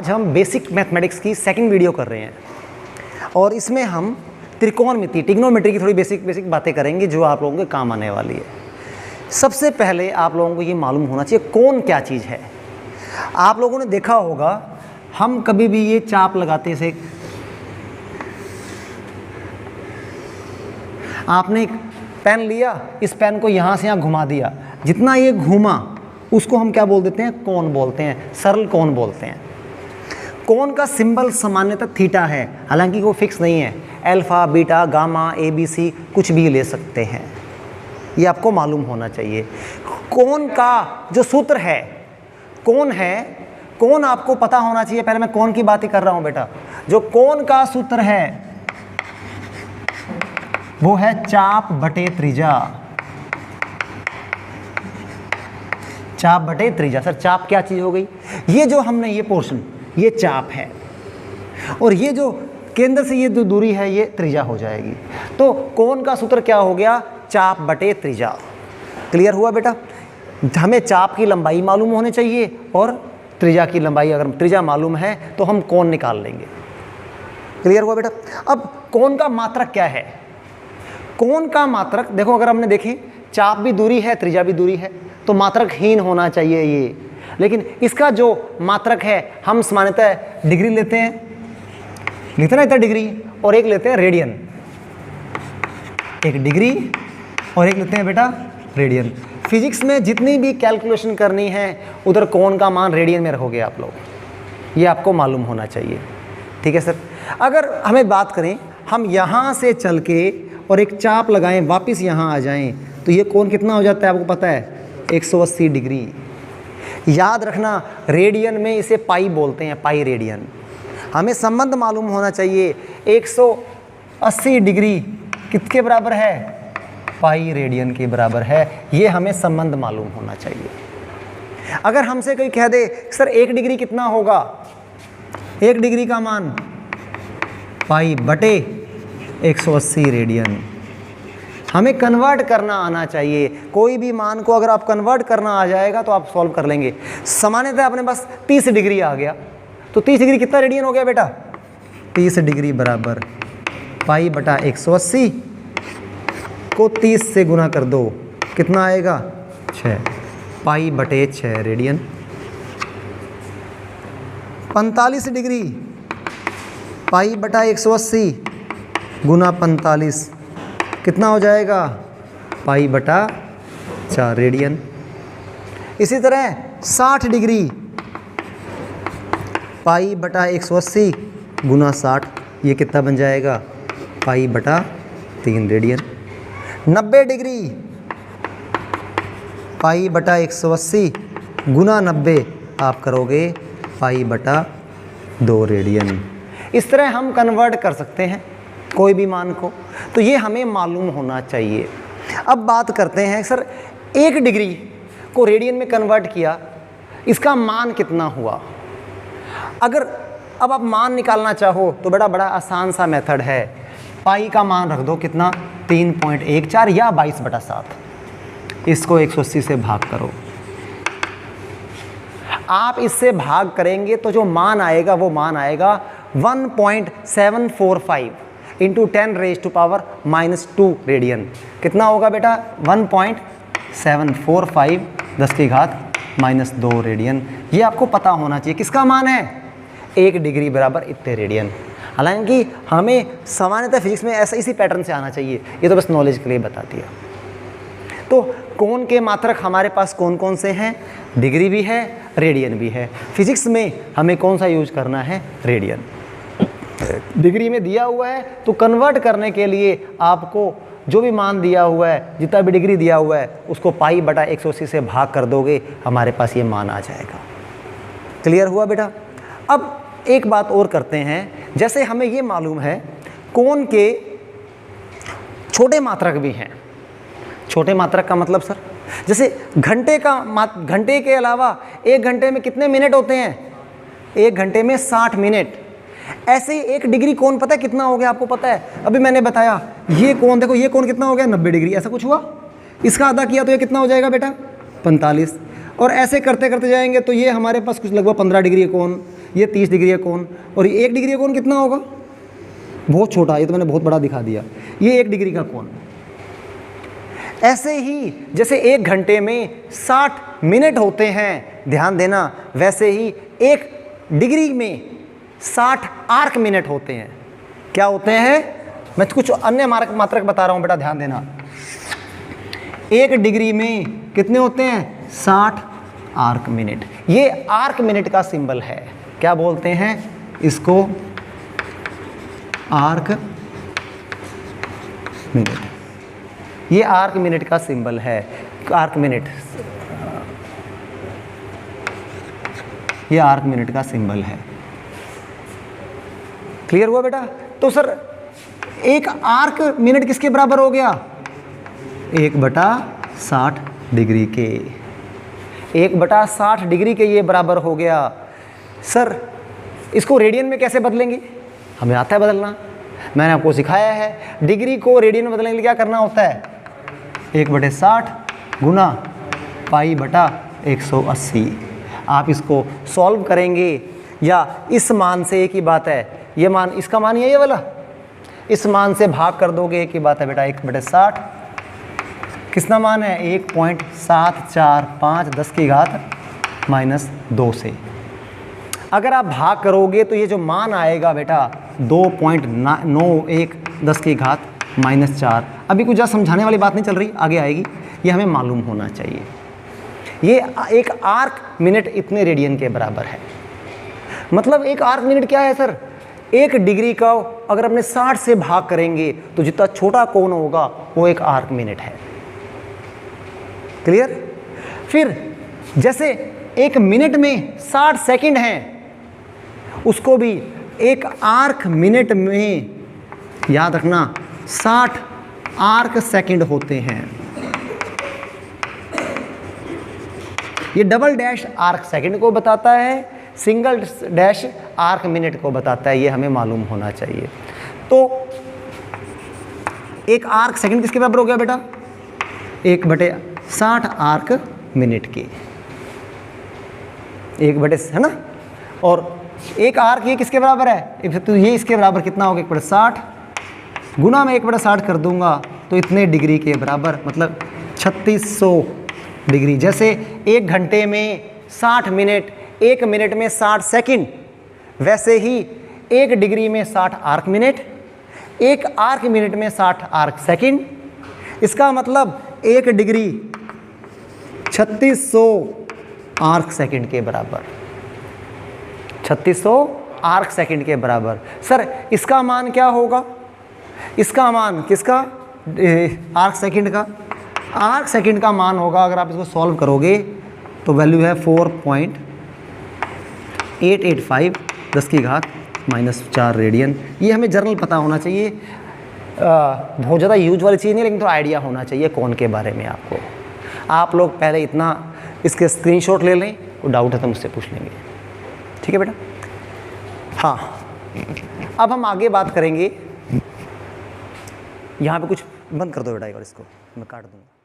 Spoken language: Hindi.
आज हम बेसिक मैथमेटिक्स की सेकंड वीडियो कर रहे हैं और इसमें हम त्रिकोणमिति ट्रिग्नोमेट्री की थोड़ी बेसिक बातें करेंगे जो आप लोगों के काम आने वाली है। सबसे पहले आप लोगों को ये मालूम होना चाहिए कोण क्या चीज़ है। आप लोगों ने देखा होगा हम कभी भी ये चाप लगाते से, आपने एक पेन लिया, इस पेन को यहाँ से यहाँ घुमा दिया, जितना ये घूमा उसको हम क्या बोल देते हैं, कोण बोलते हैं, सरल कोण बोलते हैं। कोण का सिंबल सामान्यतः थीटा है, हालांकि वो फिक्स नहीं है, alpha beta gamma A B C कुछ भी ले सकते हैं, ये आपको मालूम होना चाहिए। कोण का जो सूत्र है, कोण है, कोण आपको पता होना चाहिए। पहले मैं कोण की बात ही कर रहा हूं बेटा। जो कोण का सूत्र है वो है चाप बटे त्रिज्या। चाप बटे त्रिज्या। सर चाप क्या चीज हो गई? ये जो हमने ये पोर्शन, ये चाप है और ये जो केंद्र से ये जो दूरी है ये त्रिज्या हो जाएगी। तो कोण का सूत्र क्या हो गया? चाप बटे त्रिज्या। क्लियर हुआ बेटा? हमें चाप की लंबाई मालूम होनी चाहिए और त्रिज्या की लंबाई, अगर त्रिज्या मालूम है तो हम कोण निकाल लेंगे। क्लियर हुआ बेटा? अब कोण का मात्रक क्या है? कोण का मात्रक देखो, अगर हमने देखें चाप भी दूरी है त्रिज्या भी दूरी है तो मात्रकहीन होना चाहिए ये, लेकिन इसका जो मात्रक है हम सामान्यतः डिग्री लेते हैं, लिखते ना इतना डिग्री, और एक लेते हैं रेडियन। एक डिग्री और एक लेते हैं बेटा रेडियन। फिजिक्स में जितनी भी कैलकुलेशन करनी है उधर कोण का मान रेडियन में रखोगे आप लोग, ये आपको मालूम होना चाहिए। ठीक है सर? अगर हमें बात करें, हम यहाँ से चल के और एक चाप लगाएं, वापस यहाँ आ जाएं, तो ये कोण कितना हो जाता है आपको पता है? 180 डिग्री। याद रखना रेडियन में इसे पाई बोलते हैं, पाई रेडियन। हमें संबंध मालूम होना चाहिए, 180 डिग्री किसके बराबर है? पाई रेडियन के बराबर है। ये हमें संबंध मालूम होना चाहिए। अगर हमसे कोई कह दे सर 1 डिग्री कितना होगा, 1 डिग्री का मान पाई बटे 180 रेडियन, हमें कन्वर्ट करना आना चाहिए। कोई भी मान को अगर आप कन्वर्ट करना आ जाएगा तो आप सॉल्व कर लेंगे। सामान्यतः अपने पास 30 डिग्री आ गया, तो 30 डिग्री कितना रेडियन हो गया बेटा? 30 डिग्री बराबर पाई बटा 180 को 30 से गुना कर दो, कितना आएगा? 6 पाई बटे 6 रेडियन। 45 डिग्री पाई बटा 180 गुना 45 कितना हो जाएगा? पाई बटा 4 रेडियन। इसी तरह 60 डिग्री पाई बटा 180 गुना 60, ये कितना बन जाएगा? पाई बटा 3 रेडियन। 90 डिग्री पाई बटा 180 गुना 90 आप करोगे पाई बटा 2 रेडियन। इस तरह हम कन्वर्ट कर सकते हैं कोई भी मान को, तो ये हमें मालूम होना चाहिए। अब बात करते हैं सर 1 डिग्री को रेडियन में कन्वर्ट किया, इसका मान कितना हुआ? अगर अब आप मान निकालना चाहो तो बड़ा आसान सा मेथड है। पाई का मान रख दो, कितना? 3.14 या 22/7। इसको 180 से भाग करो। आप इससे भाग करेंगे तो जो मान आएगा वो मान आएगा 1.745 इंटू 10⁻⁻² रेडियन। कितना होगा बेटा? 1.745 10⁻⁻² रेडियन। ये आपको पता होना चाहिए। किसका मान है? 1 डिग्री बराबर इतने रेडियन। हालांकि हमें सामान्यतः फिजिक्स में ऐसा इसी पैटर्न से आना चाहिए, ये तो बस नॉलेज के लिए बता दिया। तो कोण के मात्रक हमारे पास कौन कौन से हैं? डिग्री भी है, रेडियन भी है। फिजिक्स में हमें कौन सा यूज करना है? रेडियन। डिग्री में दिया हुआ है तो कन्वर्ट करने के लिए आपको जो भी मान दिया हुआ है, जितना भी डिग्री दिया हुआ है, उसको पाई बटा 180 से भाग कर दोगे, हमारे पास ये मान आ जाएगा। क्लियर हुआ बेटा? अब एक बात और करते हैं, जैसे हमें ये मालूम है कोण के छोटे मात्रक भी हैं। छोटे मात्रक का मतलब सर, जैसे घंटे के अलावा 1 घंटे में कितने मिनट होते हैं? 1 घंटे में 60 मिनट। ऐसे ही 1 डिग्री कोण पता है कितना हो गया आपको पता है? अभी मैंने बताया ये कोण, देखो ये कोण कितना हो गया? 90 डिग्री। ऐसा कुछ हुआ? इसका आधा किया तो ये कितना हो जाएगा बेटा? 45। और ऐसे करते करते जाएंगे तो ये हमारे पास कुछ लगभग 15 डिग्री कोण, ये 30 डिग्री का कोण, और ये 1 डिग्री का कोण कितना होगा? बहुत छोटा, ये तो मैंने बहुत बड़ा दिखा दिया। ये 1 डिग्री का कोण। ऐसे ही जैसे 1 घंटे में 60 मिनट होते हैं, ध्यान देना, वैसे ही 1 डिग्री में 60 आर्क मिनट होते हैं। क्या होते हैं? मैं कुछ अन्य मात्रक बता रहा हूं बेटा, ध्यान देना। 1 डिग्री में कितने होते हैं? 60 आर्क मिनट। ये आर्क मिनट का सिंबल है। क्या बोलते हैं इसको? Arc minute. ये आर्क मिनट का सिंबल है। आर्क मिनट, ये आर्क मिनट का सिंबल है। क्लियर हुआ बेटा? तो सर एक आर्क मिनट किसके बराबर हो गया? 1/60 डिग्री के। 1/60 डिग्री के ये बराबर हो गया। सर इसको रेडियन में कैसे बदलेंगे? हमें आता है बदलना, मैंने आपको सिखाया है। डिग्री को रेडियन में बदलने के लिए क्या करना होता है? 1/60 गुना π/180। आप इसको सॉल्व करेंगे या इस मान से, एक ही बात है, ये मान, इसका मान ये वाला, इस मान से भाग कर दोगे, एक ही बात है बेटा। 1/60 कितना मान है? 1.745 10⁻⁻2 से। अगर आप भाग करोगे तो ये जो मान आएगा बेटा 2.91 10⁻⁻4। अभी कुछ ज़्यादा समझाने वाली बात नहीं चल रही, आगे आएगी, ये हमें मालूम होना चाहिए। ये एक आर्क मिनट इतने रेडियन के बराबर है। मतलब एक आर्क मिनट क्या है सर? 1 डिग्री का अगर अपने 60 से भाग करेंगे तो जितना छोटा कोण होगा वो एक आर्क मिनट है। क्लियर? फिर जैसे 1 मिनट में 60 सेकंड हैं, उसको भी एक आर्क मिनट में, याद रखना, 60 आर्क सेकंड होते हैं। ये डबल डैश आर्क सेकंड को बताता है, सिंगल डैश आर्क मिनट को बताता है। ये हमें मालूम होना चाहिए। तो एक आर्क सेकंड किसके बराबर हो गया बेटा? 1/60 आर्क मिनट के, 1 है ना। और एक आर्क ये किसके बराबर है? तो ये इसके बराबर कितना होगा? 1/60 गुना में 1/60 कर दूंगा तो इतने डिग्री के बराबर, मतलब 3600 डिग्री। जैसे 1 घंटे में 60 मिनट, 1 मिनट में 60 सेकंड, वैसे ही 1 डिग्री में 60 आर्क मिनट, 1 आर्क मिनट में 60 आर्क सेकंड। इसका मतलब 1 डिग्री 3600 आर्क सेकंड के बराबर, 3600 आर्क सेकंड के बराबर। सर इसका मान क्या होगा? इसका मान किसका? आर्क सेकंड का। आर्क सेकंड का मान होगा, अगर आप इसको सॉल्व करोगे तो वैल्यू है 4.885 10⁻⁻4 रेडियन। ये हमें जर्नल पता होना चाहिए, बहुत ज़्यादा यूज वाली चीज़ नहीं, लेकिन थोड़ा आइडिया होना चाहिए कौन के बारे में आपको। आप लोग पहले इतना इसके स्क्रीनशॉट ले लें, वो डाउट है तो मुझसे पूछ लेंगे। ठीक है बेटा? हाँ, अब हम आगे बात करेंगे। यहाँ पे कुछ बंद कर दो बेटा, एक बार इसको मैं काट दूँगा।